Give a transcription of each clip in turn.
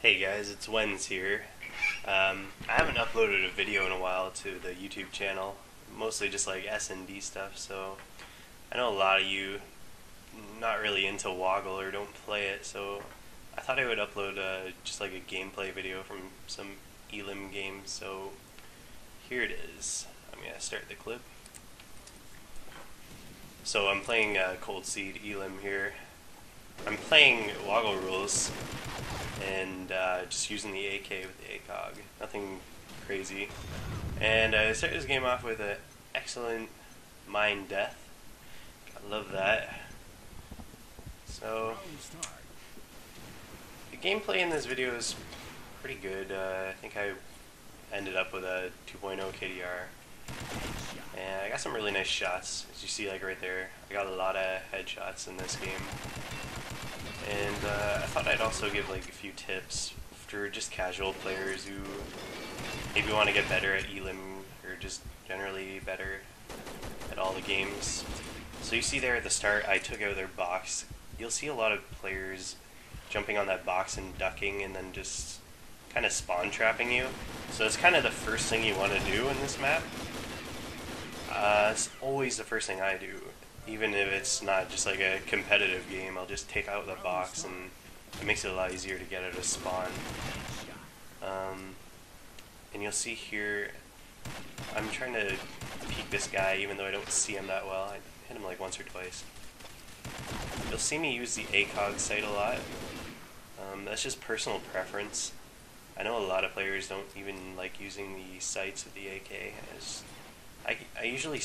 Hey guys, it's Wenzz here. I haven't uploaded a video in a while to the YouTube channel, mostly just like S&D stuff, so I know a lot of you not really into Woggle or don't play it, so I thought I would upload just like a gameplay video from some Elim games, so here it is. I'm going to start the clip. So I'm playing Cold Seed Elim here. I'm playing Woggle rules and just using the AK with the ACOG. Nothing crazy. And I started this game off with an excellent mine death. I love that. So the gameplay in this video is pretty good. I think I ended up with a 2.0 KDR. And I got some really nice shots, as you see like right there. I got a lot of headshots in this game. And I thought I'd also give like a few tips for just casual players who maybe want to get better at Elim or just generally better at all the games. So you see there at the start I took out their box. You'll see a lot of players jumping on that box and ducking and then just kind of spawn trapping you. So it's kind of the first thing you want to do in this map. It's always the first thing I do. Even if it's not just like a competitive game, I'll just take out the box and it makes it a lot easier to get out of spawn. And you'll see here, I'm trying to peek this guy even though I don't see him that well. I hit him like once or twice. You'll see me use the ACOG sight a lot. That's just personal preference. I know a lot of players don't even like using the sights with the AK. I usually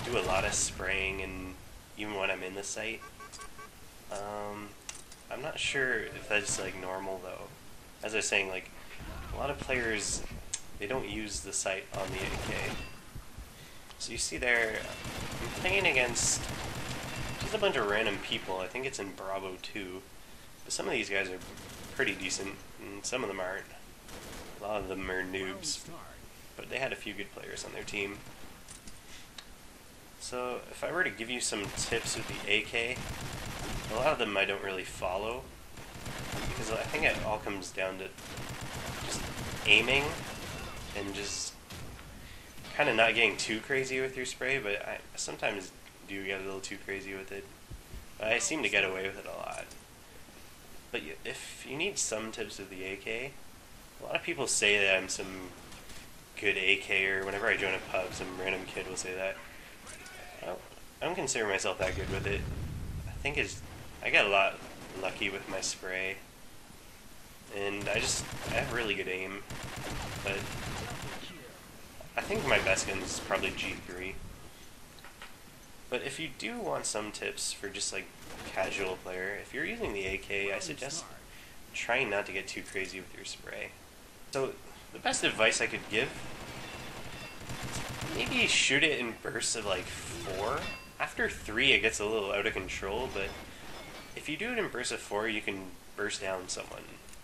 do a lot of spraying, and even when I'm in the sight. I'm not sure if that's like normal though. As I was saying, like a lot of players, they don't use the sight on the AK. So you see there, I'm playing against just a bunch of random people. I think it's in Bravo 2. But some of these guys are pretty decent, and some of them aren't. A lot of them are noobs. But they had a few good players on their team. So if I were to give you some tips with the AK, a lot of them I don't really follow, because I think it all comes down to just aiming and just kind of not getting too crazy with your spray, but I sometimes do get a little too crazy with it. But I seem to get away with it a lot. But if you need some tips with the AK, a lot of people say that I'm some good AKer. Whenever I join a pub, some random kid will say that. I don't consider myself that good with it. I got a lot lucky with my spray, and I have really good aim, but I think my best gun is probably G3. But if you do want some tips for just like casual player, if you're using the AK, I suggest trying not to get too crazy with your spray. So the best advice I could give, maybe shoot it in bursts of like 4. After 3 it gets a little out of control, but if you do it in bursts of 4 you can burst down someone.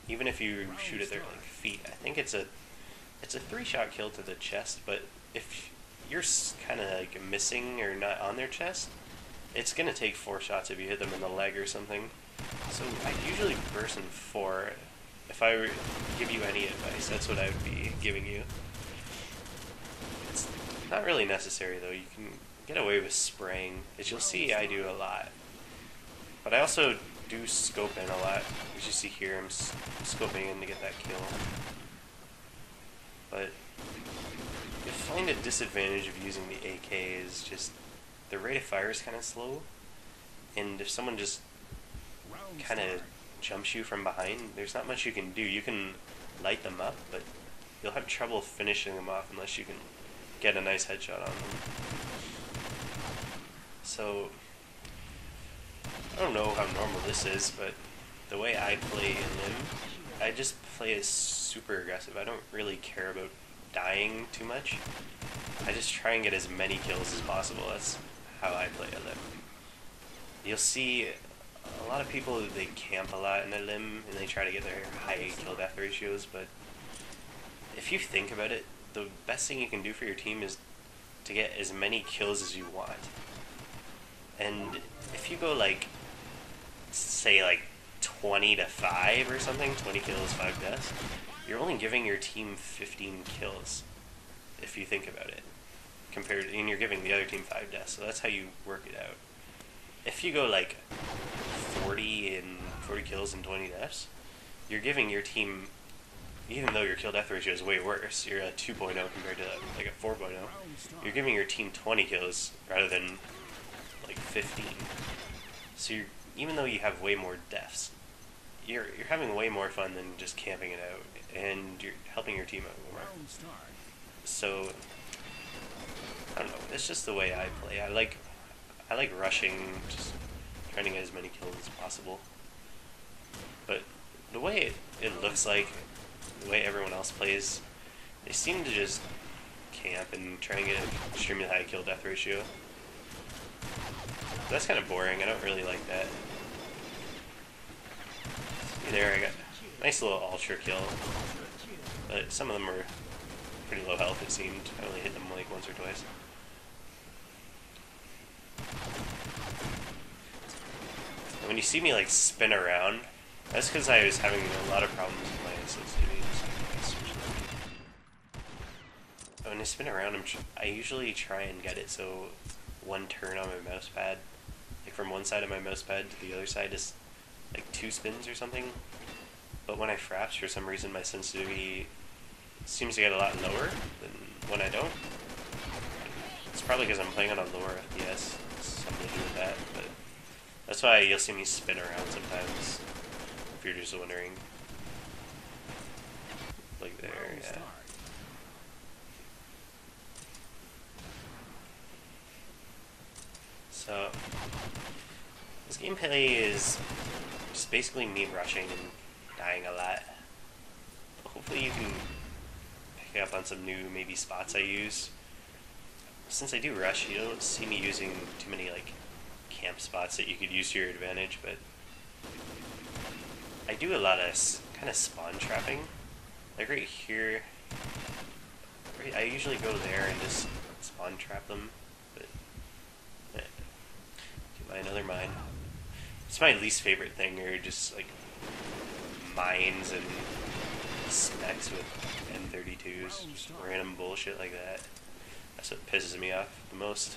Even if you shoot at their like feet. I think it's a 3-shot kill to the chest, but if you're kind of like missing or not on their chest, it's going to take 4 shots if you hit them in the leg or something. So I usually burst in 4. If I were to give you any advice, that's what I would be giving you. It's not really necessary though. You can get away with spraying, as you'll see I do a lot. But I also do scope in a lot. As you see here, I'm scoping in to get that kill. But you find a disadvantage of using the AK is just the rate of fire is kind of slow, and if someone just kind of jumps you from behind, there's not much you can do. You can light them up, but you'll have trouble finishing them off unless you can get a nice headshot on them. So I don't know how normal this is, but the way I play in them, I just play as super aggressive. I don't really care about dying too much. I just try and get as many kills as possible. That's how I play a limb. You'll see a lot of people, they camp a lot in a limb and they try to get their high kill death ratios, but if you think about it, the best thing you can do for your team is to get as many kills as you want. And if you go like, say like 20-5 or something, 20 kills, 5 deaths, you're only giving your team 15 kills, if you think about it. And you're giving the other team 5 deaths, so that's how you work it out. If you go like 40 kills and 20 deaths, you're giving your team, even though your kill death ratio is way worse, you're at 2.0 compared to like a 4.0, you're giving your team 20 kills rather than like 15. So even though you have way more deaths, you're having way more fun than just camping it out, and you're helping your team out more. So I don't know, it's just the way I play. I like rushing, just trying to get as many kills as possible. But the way it looks like, the way everyone else plays, they seem to just camp and try and get an extremely high kill death ratio. That's kind of boring. I don't really like that. See there, I got a nice little ultra kill, but some of them were pretty low health, it seemed. I only hit them like once or twice. And when you see me like spin around, that's because I was having a lot of problems with my sensitivity. When I spin around, I usually try and get it so one turn on my mouse pad, like from one side of my mouse pad to the other side, is like 2 spins or something. But when I fraps, for some reason my sensitivity seems to get a lot lower than when I don't. It's probably because I'm playing on a lower FPS. It's something to do with that, but that's why you'll see me spin around sometimes, if you're just wondering. Like there, yeah. So, this gameplay is just basically me rushing and dying a lot. Hopefully you can pick up on some new maybe spots I use. Since I do rush, you don't see me using too many like camp spots that you could use to your advantage, but I do a lot of kind of spawn trapping. Like right here, I usually go there and just spawn trap them, but another mine. It's my least favorite thing, or just like mines and specs with M32s, just random bullshit like that. That's what pisses me off the most.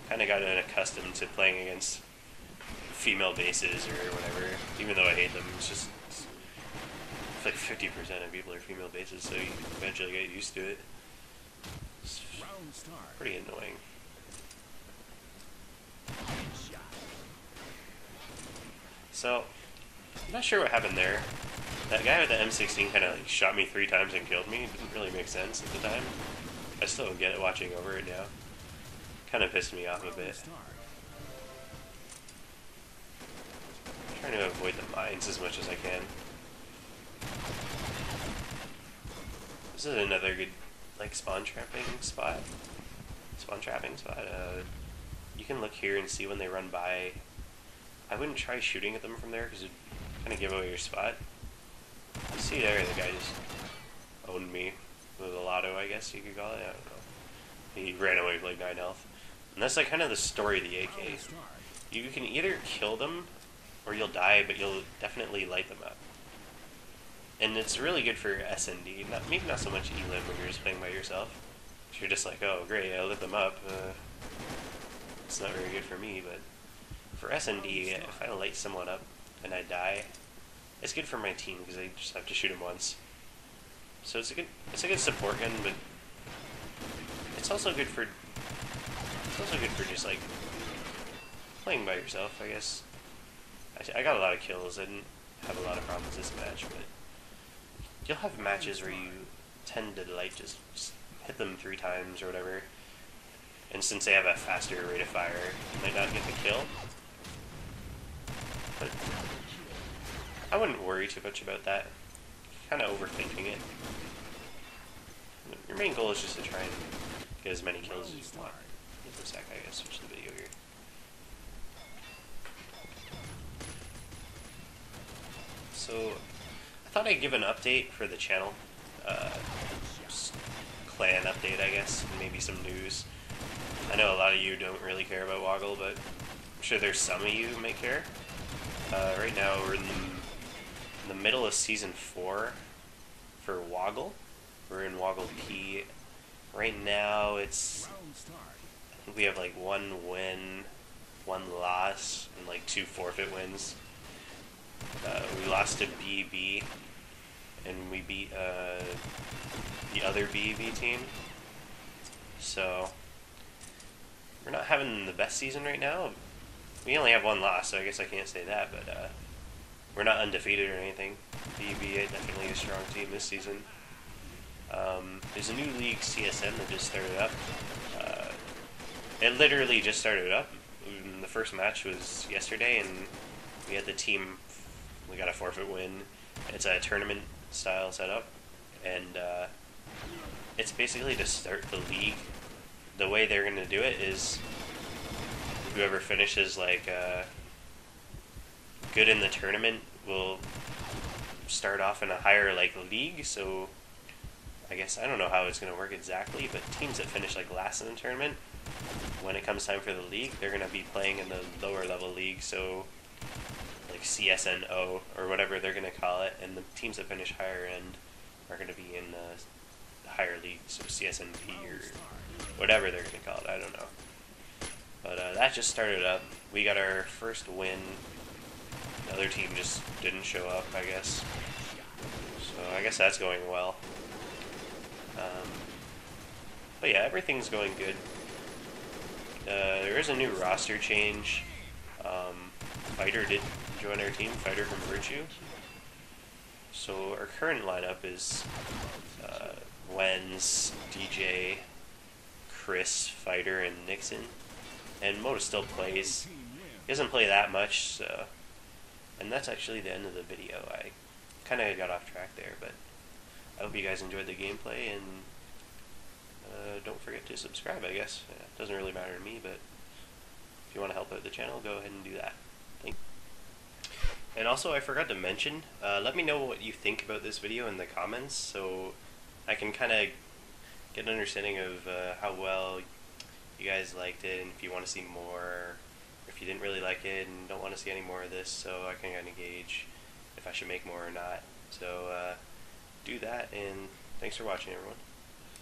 Kind of gotten accustomed to playing against female bases or whatever, even though I hate them. It's just like 50% of people are female bases, so you eventually get used to it. It's pretty annoying. So, I'm not sure what happened there. That guy with the M16 kind of like shot me 3 times and killed me. It didn't really make sense at the time. I still don't get it watching over it now. Kind of pissed me off a bit. I'm trying to avoid the mines as much as I can. This is another good like spawn trapping spot. You can look here and see when they run by. I wouldn't try shooting at them from there because it'd kind of give away your spot. You see there, the guy just owned me with a lotto, I guess you could call it. I don't know. He ran away with like 9 health. And that's like kind of the story of the AK. You can either kill them or you'll die, but you'll definitely light them up. And it's really good for SND, maybe not so much elim when you're just playing by yourself. If you're just like, oh great, I lit them up. It's not very good for me, but for SND, if I light someone up and I die, it's good for my team because I just have to shoot him once. So it's a good support gun, but it's also good for just like playing by yourself, I guess. I got a lot of kills. I didn't have a lot of problems this match, but you'll have matches where you tend to like just hit them 3 times or whatever, and since they have a faster rate of fire, you might not get the kill. But I wouldn't worry too much about that. Kind of overthinking it. Your main goal is just to try and get as many kills as you want. Wait a sec, I gotta switch the video here. So, I thought I'd give an update for the channel. Clan update, I guess, and maybe some news. I know a lot of you don't really care about Woggle, but I'm sure there's some of you who may care. Right now we're in the middle of Season 4 for Woggle. We're in Woggle P. Right now it's, I think we have like 1 win, 1 loss, and like 2 forfeit wins. We lost to BB, and we beat the other BB team. So we're not having the best season right now. We only have 1 loss, so I guess I can't say that, but we're not undefeated or anything. BB definitely a strong team this season. There's a new league, CSN, that just started up. It literally just started up. The first match was yesterday, and we had the team. We got a forfeit win. It's a tournament style setup, and it's basically to start the league. The way they're going to do it is whoever finishes like good in the tournament will start off in a higher like league. So I guess I don't know how it's going to work exactly, but teams that finish like last in the tournament, when it comes time for the league, they're going to be playing in the lower level league. So like CSNO or whatever they're going to call it, and the teams that finish higher end are going to be in the higher league, so CSNP or whatever they're going to call it. I don't know. But that just started up. We got our first win. The other team just didn't show up, I guess. So I guess that's going well. But yeah, everything's going good. There is a new roster change. Fighter did join our team, Fighter from Virtue. So our current lineup is Wenzz, DJ, Chris, Fighter, and Nixon. And Moda still plays. He doesn't play that much, so... And that's actually the end of the video. I kind of got off track there, but I hope you guys enjoyed the gameplay, and don't forget to subscribe, I guess. It doesn't really matter to me, but if you want to help out the channel, go ahead and do that. Thank you. And also, I forgot to mention, let me know what you think about this video in the comments, so I can kind of get an understanding of how well you guys liked it, and if you want to see more, or if you didn't really like it and don't want to see any more of this, so I can kind of gauge if I should make more or not. So do that, and thanks for watching, everyone.